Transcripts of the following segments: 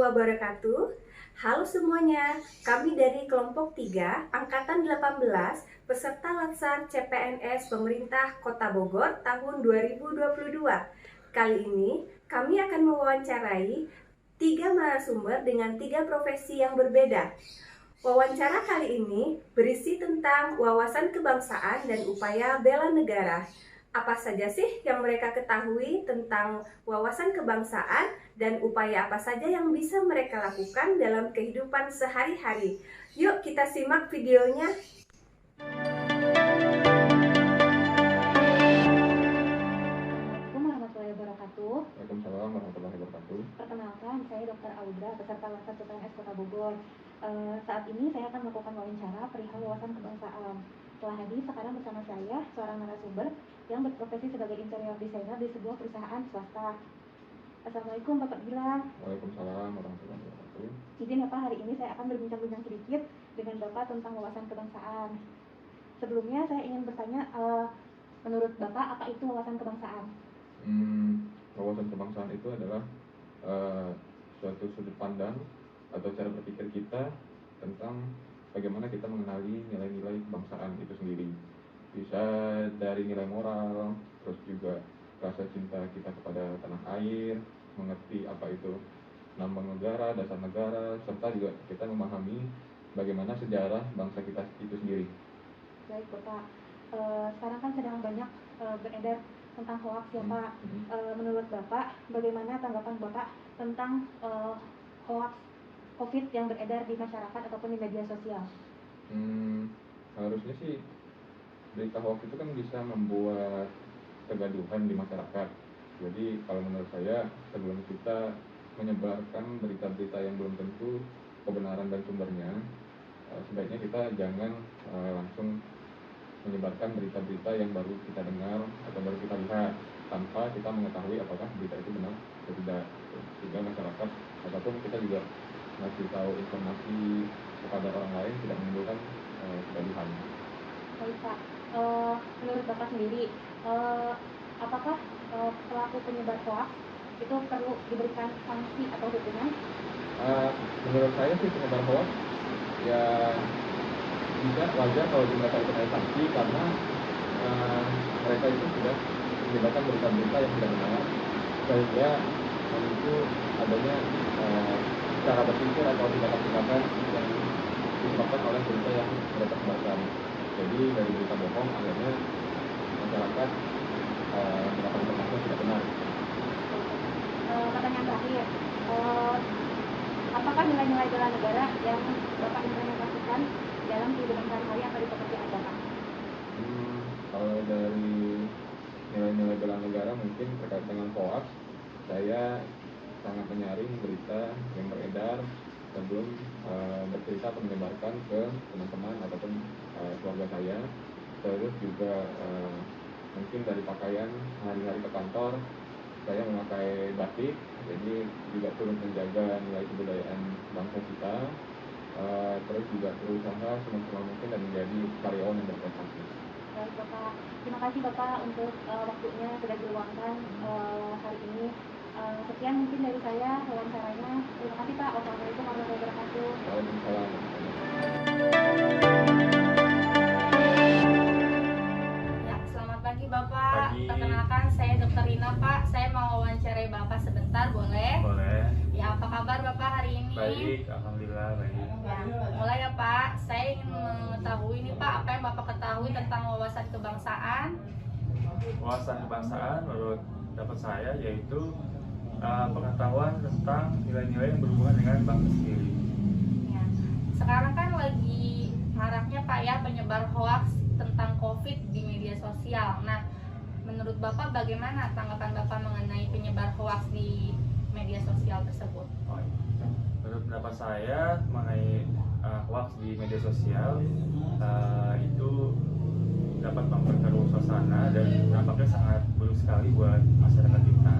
wabarakatuh. Halo semuanya, kami dari kelompok 3, Angkatan 18, peserta Latsar CPNS Pemerintah Kota Bogor tahun 2022. Kali ini, kami akan mewawancarai 3 narasumber dengan 3 profesi yang berbeda. Wawancara kali ini berisi tentang wawasan kebangsaan dan upaya bela negara. Apa saja sih yang mereka ketahui tentang wawasan kebangsaan dan upaya apa saja yang bisa mereka lakukan dalam kehidupan sehari-hari? Yuk kita simak videonya. Assalamualaikum warahmatullahi wabarakatuh. Waalaikumsalam warahmatullahi wabarakatuh. Perkenalkan, saya Dr. Audra, peserta Latsar CPNS Kota Bogor. Saat ini saya akan melakukan wawancara perihal wawasan kebangsaan. Telah hadir sekarang bersama saya seorang narasumber yang berprofesi sebagai interior designer di sebuah perusahaan swasta. Assalamualaikum Bapak Gilang. Waalaikumsalam warahmatullahi wabarakatuh. Izin ya Pak, hari ini saya akan berbincang-bincang sedikit dengan Bapak tentang wawasan kebangsaan. Sebelumnya saya ingin bertanya, menurut Bapak apa itu wawasan kebangsaan? Wawasan kebangsaan itu adalah suatu sudut pandang atau cara berpikir kita tentang bagaimana kita mengenali nilai-nilai kebangsaan itu sendiri. Bisa dari nilai moral, terus juga rasa cinta kita kepada tanah air, mengerti apa itu lambang negara, dasar negara, serta juga kita memahami bagaimana sejarah bangsa kita itu sendiri. Baik Bapak, sekarang kan sedang banyak beredar tentang hoax ya Pak. Menurut Bapak, bagaimana tanggapan Bapak tentang hoax COVID yang beredar di masyarakat ataupun di media sosial? Harusnya sih berita hoax itu kan bisa membuat kegaduhan di masyarakat. Jadi kalau menurut saya, sebelum kita menyebarkan berita-berita yang belum tentu kebenaran dan sumbernya, sebaiknya kita jangan langsung menyebarkan berita-berita yang baru kita dengar atau baru kita lihat tanpa kita mengetahui apakah berita itu benar atau tidak. Sehingga masyarakat ataupun kita juga ngasih tahu informasi kepada orang lain tidak menimbulkan kegaduhan. Baik Pak, menurut Bapak sendiri, apakah pelaku penyebar hoax itu perlu diberikan sanksi atau hukuman? Menurut saya sih penyebar hoax ya bisa wajar kalau mereka dikenai sanksi karena mereka itu sudah menyebarkan berita-berita yang tidak benar, sehingga memicu adanya cara berpikir atau tindakan-tindakan yang disebabkan oleh berita yang mereka sebarkan. Jadi dari berita bohong akhirnya masyarakat mendapat informasi yang tidak benar. Pertanyaan terakhir, apakah nilai-nilai bela negara yang Bapak implementasikan dalam kehidupan sehari-hari atau di pekerjaan Bapak? Kalau dari nilai-nilai bela negara mungkin terkait dengan hoax, saya sangat menyaring berita yang beredar sebelum bercerita atau menyebarkan ke teman-teman ataupun keluarga saya. Terus juga mungkin dari pakaian hari-hari ke kantor, saya memakai batik, jadi juga turut menjaga nilai kebudayaan bangsa kita. Terus juga berusaha semaksimal mungkin dan menjadi karyawan yang berprestasi. Baik Bapak, terima kasih Bapak untuk waktunya sudah diluangkan hari ini. Sekian mungkin dari saya wawancaranya. Terima kasih Pak. Wassalamualaikum warahmatullahi wabarakatuh. Waalaikumsalam. Ya, selamat pagi Bapak. Pagi. Perkenalkan saya Dr. Rina Pak. Saya mau wawancarai Bapak sebentar, boleh? Boleh. Ya, apa kabar Bapak hari ini? Baik, alhamdulillah baik. Ya, mulai ya Pak. Saya ingin mengetahui nih Pak, apa yang Bapak ketahui tentang wawasan kebangsaan? Wawasan kebangsaan menurut dapat saya yaitu pengetahuan tentang nilai-nilai yang berhubungan dengan bangsa sendiri. Ya. Sekarang kan lagi maraknya Pak ya penyebar hoax tentang COVID di media sosial. Nah, menurut Bapak bagaimana tanggapan Bapak mengenai penyebar hoax di media sosial tersebut? Oh, iya. Menurut pendapat saya mengenai hoax di media sosial itu dapat memperkeruh suasana dan dampaknya sangat buruk sekali buat masyarakat kita.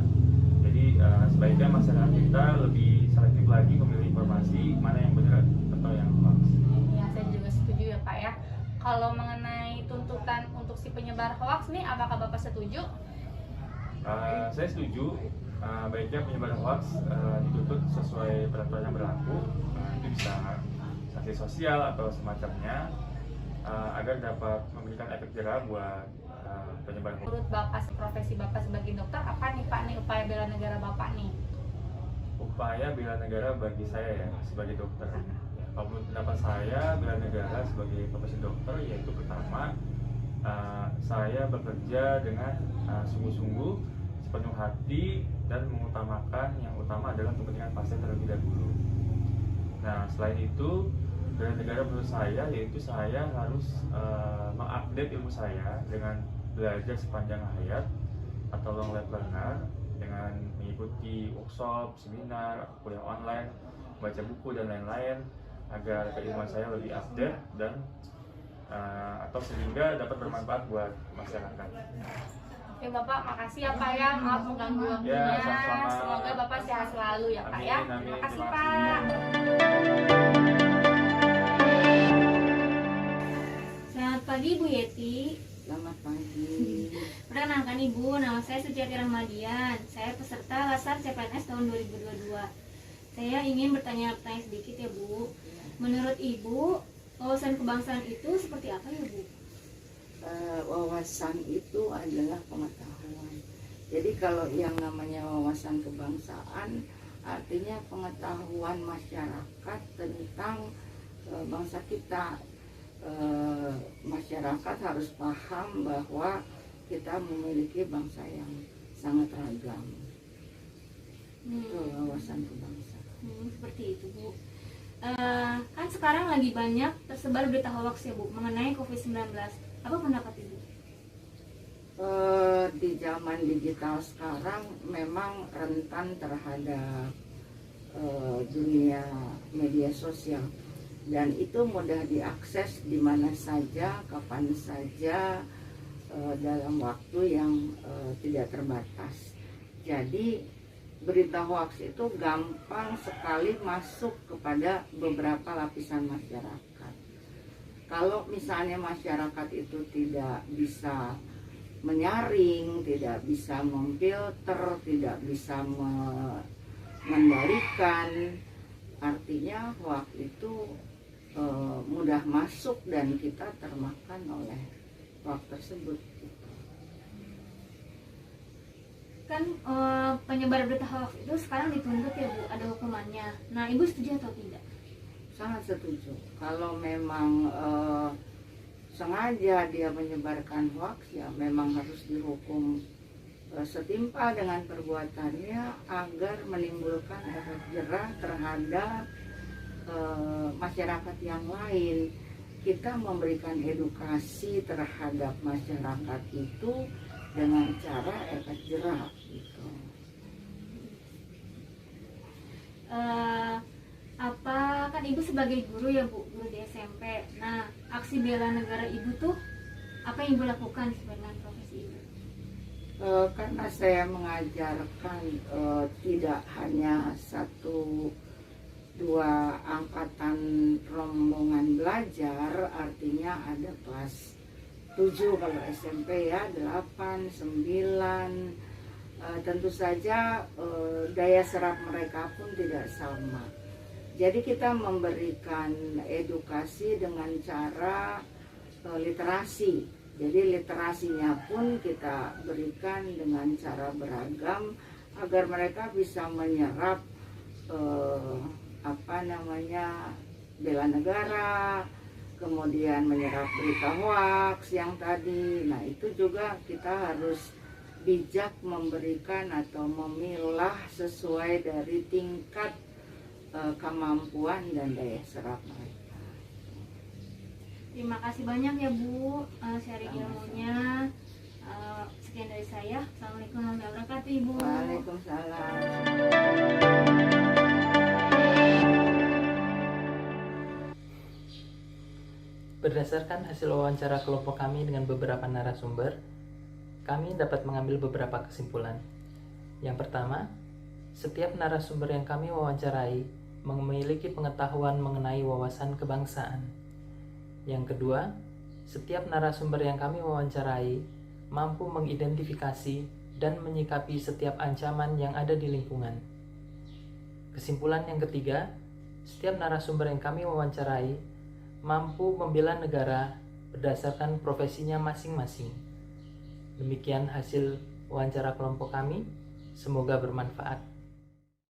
Jadi sebaiknya masyarakat kita lebih selektif lagi memilih informasi mana yang benar atau yang hoax. Ya, saya juga setuju ya Pak ya. Kalau mengenai tuntutan untuk si penyebar hoax nih, apakah Bapak setuju? Saya setuju. Baiknya penyebaran hoax dituntut sesuai peraturan sosial atau semacamnya agar dapat memberikan efek jerah buat penyebar hoax. Menurut Bapak, profesi Bapak sebagai dokter, apa nih Pak nih upaya bela negara Bapak nih? Upaya bela negara bagi saya ya sebagai dokter. Kalau menurut pendapat saya, bela negara sebagai profesi dokter yaitu pertama, saya bekerja dengan sungguh-sungguh, sepenuh hati, dan mengutamakan yang utama adalah kepentingan pasien terlebih dahulu. Nah, selain itu, bela negara menurut saya yaitu saya harus mengupdate ilmu saya dengan belajar sepanjang hayat atau long life learner, dengan mengikuti workshop, seminar, kuliah online, baca buku dan lain-lain agar keilmuan saya lebih update dan atau sehingga dapat bermanfaat buat masyarakat. Oke Bapak, makasih ya Pak ya, maaf mengganggu waktunya. Ya, sama-sama. Semoga Bapak sehat selalu ya Pak ya. Amin, Terima kasih terima Pak. kasih. Selamat pagi Bu Yeti. Selamat pagi. Perkenalkan Ibu, nama saya Suciati Rahmadian. Saya peserta Lasar CPNS tahun 2022. Saya ingin bertanya sedikit ya Bu. Menurut Ibu, wawasan kebangsaan itu seperti apa ya Bu? Wawasan itu adalah pengetahuan. Jadi kalau yang namanya wawasan kebangsaan artinya pengetahuan masyarakat tentang bangsa kita. Masyarakat harus paham bahwa kita memiliki bangsa yang sangat ragam. Itu wawasan kebangsaan. Seperti itu Bu. Kan sekarang lagi banyak tersebar berita hoax ya Bu mengenai COVID-19. Apa pendapat Ibu? Di zaman digital sekarang memang rentan terhadap dunia media sosial, dan itu mudah diakses di mana saja, kapan saja, dalam waktu yang tidak terbatas. Jadi berita hoax itu gampang sekali masuk kepada beberapa lapisan masyarakat. Kalau misalnya masyarakat itu tidak bisa menyaring, tidak bisa memfilter, tidak bisa mengendalikan, artinya hoax itu mudah masuk dan kita termakan oleh hoax tersebut. Kan penyebar berita hoax itu sekarang dituntut ya Bu, ada hukumannya. Nah Ibu setuju atau tidak? Sangat setuju. Kalau memang sengaja dia menyebarkan hoax, ya memang harus dihukum setimpal dengan perbuatannya agar menimbulkan efek jerah terhadap masyarakat yang lain. Kita memberikan edukasi terhadap masyarakat itu dengan cara efek jerah gitu. Apa kan Ibu sebagai guru ya Bu, guru di SMP. Nah, aksi bela negara Ibu tuh apa yang Ibu lakukan sebenarnya profesi Ibu? Karena saya mengajarkan tidak hanya 1-2 angkatan rombongan belajar, artinya ada kelas 7 kalau SMP ya, 8, 9, tentu saja daya serap mereka pun tidak sama. Jadi kita memberikan edukasi dengan cara literasi. Jadi literasinya pun kita berikan dengan cara beragam agar mereka bisa menyerap bela negara, kemudian menyerap berita hoax yang tadi. Nah itu juga kita harus bijak memberikan atau memilah sesuai dari tingkat kemampuan dan daya serap mereka. Terima kasih banyak ya Bu sharing ilmunya. Sekian dari saya. Assalamualaikum warahmatullahi wabarakatuh Ibu. Waalaikumsalam. Berdasarkan hasil wawancara kelompok kami dengan beberapa narasumber, kami dapat mengambil beberapa kesimpulan. Yang pertama, setiap narasumber yang kami wawancarai memiliki pengetahuan mengenai wawasan kebangsaan. Yang kedua, setiap narasumber yang kami wawancarai mampu mengidentifikasi dan menyikapi setiap ancaman yang ada di lingkungan. Kesimpulan yang ketiga, setiap narasumber yang kami wawancarai mampu membela negara berdasarkan profesinya masing-masing. Demikian hasil wawancara kelompok kami, semoga bermanfaat.